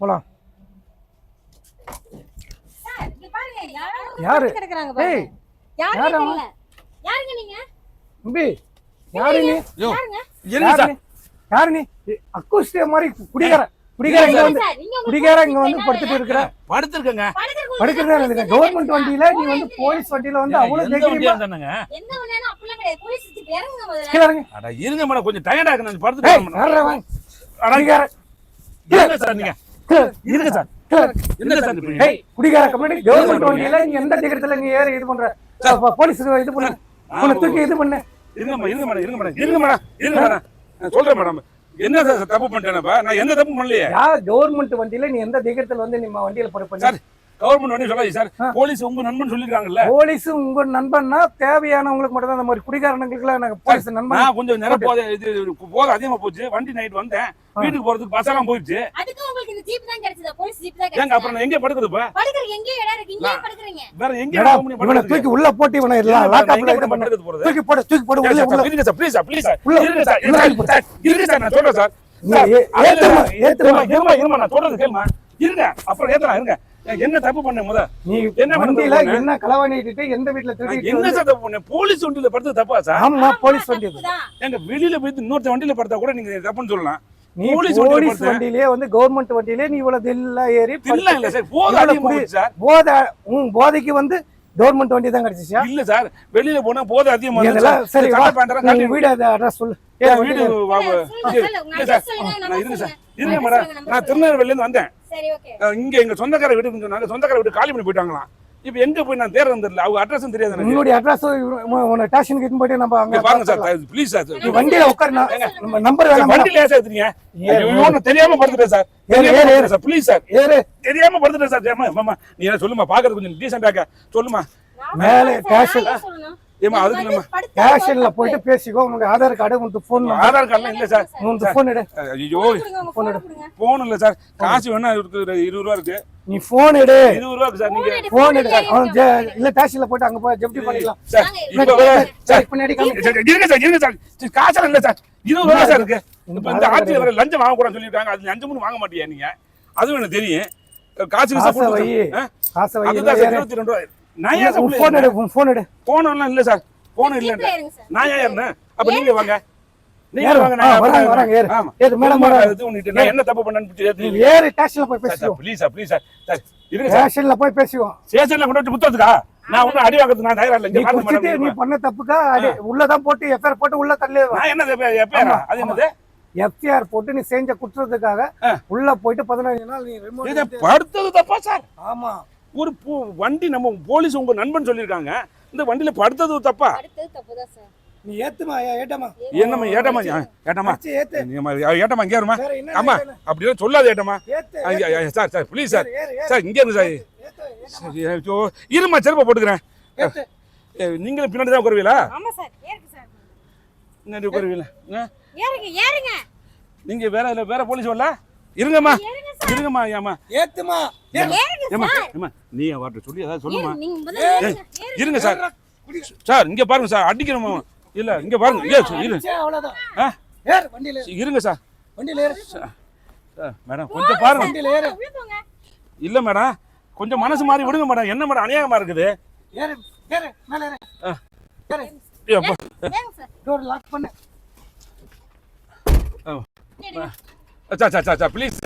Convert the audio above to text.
போலாம். சார் இங்க பாருங்க யாரோ யாரு? படுத்து கிடக்குறாங்க ஏய், பாருங்க. யாருங்க யாரு தெரியல. யாருங்க நீங்க? தம்பி, யாரு நீ? யாருங்க? இருங்க யாரு சார். நீ? யாரு நீ? அக்குஸ்டிய மாதிரி குடிகார இங்க வந்து சார், நீங்க உங்க குடிகார போலீஸ் இங்க வந்து ஜீப்ல படுத்துட்டு இருக்கிற. படுத்திருக்கேங்க. படுக்கிறதா இல்ல, கவர்மெண்ட் வண்டியில நீ வந்து போலீஸ் வண்டியில வந்து அவ்வளவு எந்த தைரியமா வண்டியா இருந்தானுங்க? எந்த வேணாலும் அப்பலாம் கிடையாது. போலீஸ் ஜீப் இறங்குங்க முதல்ல. கீழ இறங்கு. அட இருங்க மேடம், கொஞ்சம் டயர்டா இருக்கு, நான் ஏய், படுத்துட்டு யாருடா அவன்? குடிகார. இருங்க சார். நீங்க கீழ இருங்க சார். கீழ இறங்கு. என்ன சார் இப்படி? ஏய், குடிகார கம்பெனி கவர்மெண்ட் வண்டியில நீ எந்த டிக்கெட்ல நீ ஏறி இது பண்ற? போலீஸ் இது பண்ணு. உன்னை தூக்கி இது பண்ணு. இருங்க மேடம், இருங்க மேடம், இருங்க மேடம், இருங்க மேடம், இருங்க மேடம். நான் சொல்றேன் மேடம். என்ன சார் தப்பு பண்ணிட்டேனப்பா? நான் எந்த தப்பு பண்ணலையே யார் கவர்மெண்ட் வண்டியில நீ எந்த டிக்கெட்ல வந்து நம்ம வண்டியில படுப்ப? சார். கவர்மெண்ட் வண்டி சொல்லாதீங்க சார். போலீஸ் உங்க நண்பன் சொல்லிருக்காங்கல்ல. போலீஸ் உங்க நண்பன்னா தேவையானவங்களுக்கு மட்டும் தான். அந்த மாதிரி குடிகாரனுக்குலாம் எனக்கு போலீஸ் நண்பன். நான் கொஞ்சம் நேரம் போத அதிகமா போச்சு. வண்டி நைட் வந்தேன், வீட்டுக்கு போறதுக்கு பஸ் எல்லாம் போயிடுச்சு. அதுக்கு உங்களுக்கு இந்த ஜீப் தான் கிடைச்சதா? போலீஸ் ஜீப் தான் ஏங்க கிடைச்சதா? அப்புறம் நான் எங்க படுக்குது இப்ப? படுக்கறீங்க எங்க இடம் இருக்கு? இங்கே படுக்கறீங்க. வேற எங்க எடா, போக முடியும் இவனை படுக்குறதுக்கு? தூக்கி உள்ள போட்டு இவனை லாக்அப்ல இது பண்ணு. போறது? தூக்கி போடு, தூக்கி போடு, உள்ள உள்ள. இருங்க sir, please sir, please sir. உள்ள. இருங்க சார், இருங்க சார், இருங்க சார், நான் சொல்றேன் சார். நீ ஏத்துமா, ஏத்துமா. இருமா, நான் சொல்றது கேளுமா. இருங்க, அப்புறம் ஏத்தலாம், இருங்க. என்ன தப்பு பண்ணேன் முத? நீ என்ன வண்டியில பண்ண? என்ன களவாணிட்டு எந்த வீட்ல நான் திருடிட்டு என்ன வந்து- சார் தப்பு பண்ணேன்? போலீஸ் வண்டியில படுத்து தப்பா சார்? ஆமா, போலீஸ் வண்டி அது. தப்புதான். எங்க வெளியில போய் இன்னொருத்த வண்டியில படுத்தா கூட நீங்க தப்புன்னு சொல்லலாம். நீ போலீஸ் போலீஸ் வண்டியில படுத்தேன். வண்டியிலே வந்து கவர்மெண்ட் வண்டியிலே நீ இவ்வளவு தில்லா ஏறி இல்ல இல்ல சார், போத இவ்வளவு அதிகமா குடி- போச்சு சார். போதை போதைக்கு வந்து கவர்மெண்ட் வண்டி தான் கிடைச்சிச்சா? இல்ல சார், வெளியில போனா போத அதிகமா நீ இருக்கு இதெல்லாம் சார். சரி, சட்டை வா. பேண்டெல்லாம் நீ காட்டி வீடு அட்ரஸ் சொல்லு. என் வீடு வா- வா- சொல்லுங்க, சொல்லுங்க. உங்க இல்ல அட்ரஸ் சார், சொல்லுங்க, நான் நம்பர் இருங்க சார், சொல்லுங்க. இருங்க நம்பர் மேடம். சொல்லுங்க, நம்பர் நான் சொல்லுங்க. திருநெல்வேலில இருந்து வந்தேன். சரி, ஓகே. இங்க எங்க சொந்தக்கார வீட்டுக்கு சொன்னாங்க. சொந்தக்கார வீட்டு காலி பண்ணி போயிட்டாங்களாம். இப்ப எங்க போய் நான் தேர்றது தெரியல. அவங்க அட்ரஸும் தெரியாது எனக்கு. உன்னுடைய அட்ரஸ் உன்னை ஸ்டேஷனுக்கு இட்டு போயிட்டு நம்ம அங்க இங்க பாருங்க பார்த்துக்கலாம். Sir, please sir. நீ வண்டியில உட்காரு. நம்ம நம்பர் வேணாம். வண்டியில ஏன் சார் ஏத்துறீங்க? ஏறு. ஐயோ, நான் தெரியாம படுத்துட்டேன் சார். ஏறு, தெரியாம ஏறு, படுத்துட்டேன் சார். Please sir. ஏறு. தெரியாம படுத்துட்டேன் சார். ஏமா நீ என்ன சொல்லுமா, பாக்குறது கொஞ்சம் டீசென்ட்டாக்க சொல்லுமா. மேலே நான் கேஷ் தான் சொல்லணும். ஏமா அதுக்கு வந்து நம்ம படுத்தா ஸ்டேஷன்ல போயிட்டு பேசிக்கோ. உனக்கு ஆதார் கார்டு, உனக்கு போன் நம்பர், ஆதார் கார்டுலாம் இல்ல சார். உனக்கு போன் எடு. ஐயோ, கொடுங்க, உங்க phone கொடுங்க. போன் இல்ல சார். காசு வேணா இருக்கு, 20 ரூபா இருக்கு. நீ போன் எடு. 20 ரூபா இருக்கு சார். நீங்க போன் எடு. அவன் இல்ல ஸ்டேஷன்ல போயிட்டு அங்க போய் ஜப்தி பண்ணிக்கலாம். சார் வாங்க, இப்ப சரி, பின்னாடி காமி. சார், இருங்க சார், இருங்க சார். காசெல்லாம் இல்ல சார். 20 ரூபா சார் இருக்கு. இப்ப இந்த ஆட்சியில வர லஞ்சம் வாங்க கூடாதுன்னு சொல்லிருக்காங்க. அது லஞ்சம்னு வாங்க மாட்டியா நீங்க? அதுவும் எனக்கு தெரியும். காசு காசை வை. காசை வை. அதுதான் சார் 22 ரூபா. நான் ஏன் உன் போன் எடு. உன் போன் எடு. போன் எல்லாம் இல்ல சார். போன் இல்ல. ஜீப்ல ஏறுங்க சார். நான் ஏன் ஏறினேன்? அப்ப நீங்க வாங்க. நீங்க ஏறு. வாங்க. வராங்க, வராங்க, ஏறு. ஆமா. ஏறு, மேடம் வராங்க. இது பண்ணிட்டு நான் என்ன தப்பு பண்ணேன்னு நீ ஏத்துறீங்க? ஏறு, ஸ்டேஷன்ல போய் பேசிக்கோ. Please sir, please sir. Sir இருங்க சார். ஸ்டேஷன்ல போய் பேசிக்கோ. ஸ்டேஷன்ல கொண்டு வந்து முத்ததுக்கா? நான் ஒன்னும் அடி வாங்குறதுக்கு நான் தயாரா இல்ல. நீ இங்க பாருங்க குடிச்சிட்டு நீ மேடம். பண்ண தப்புக்கா உள்ளதான் போட்டு எஃப்ஐஆர் போட்டு உள்ள தள்ளிடுவா. நான் என்ன எப்ப அது என்னது? எஃப்ஐஆர் போட்டு நீ செஞ்ச குற்றத்துக்காக உள்ள போயிட்டு 15 நாள் நீ ரிமோட் இத படுத்தது தப்பா சார்? ஆமா. ஒரு வண்டி நம்ம போலீஸ் உங்க நண்பன் சொல்லிருக்காங்க. இந்த வண்டியில படுத்தது தப்பா? அடுத்தது தப்புதான் சார். நீ ஏத்துமா, ஏட்டமா. என்னம்மா ஏட்டமா? ஏட்டமா அடிச்சு ஏத்து. ஏட்டமா இங்க வருமா? வேற என்ன ஆமா, வேணும்? அப்படியே சொல்லாத ஏட்டமா. ஏத்து. Sir sir please sir. ஏறு, ஏறு. சார் இங்க இருந்து சார். ஏத்து, ஏத்து. சரி, ஐயோ, இருமா செருப்பை போட்டுக்கிறேன். ஏத்து. நீங்களும் பின்னாடி தான் உட்காருவீங்களா? ஆமா சார், ஏறுங்க சார். பின்னாடி உட்காருவீங்களா? ஏறுங்க, ஏறுங்க. நீங்க வேற போலீஸ் வரல? இருங்கம்மா, ஏறுங்க சார். இருங்கம்மா. ஏமா ஏத்துமா. ஏறு. ஏறுங்க ஏமா சார். ஏமா நீ அவர்கிட்ட சொல்லி ஏதாவது சொல்லுமா. ஏறு, நீங்க முதல்ல ஏறுங்க. ஏறுங்க. இருங்க சார். சார் இங்க பாருங்க சார், அடிக்கணுமா? இல்ல இங்க பாருங்க. இரு அடிச்சே அவ்வளவுதான். ஆ? ஏறு, வண்டியில ஏறு. இருங்க சார். வண்டியில ஏறு. சார் மேடம் கொஞ்சம் பாருங்க. வண்டியில ஏறு. உள்ள போங்க. இல்ல மேடம், கொஞ்சம் மனசு மாறி விடுங்க மேடம். என்ன மேடம் அநியாயமா இருக்குது? ஏறு, ஏறு, மேல ஏறு. ஏறு. அப்பா. ஏறுங்க சார். டோர் லாக் பண்ணு. Sir sir sir please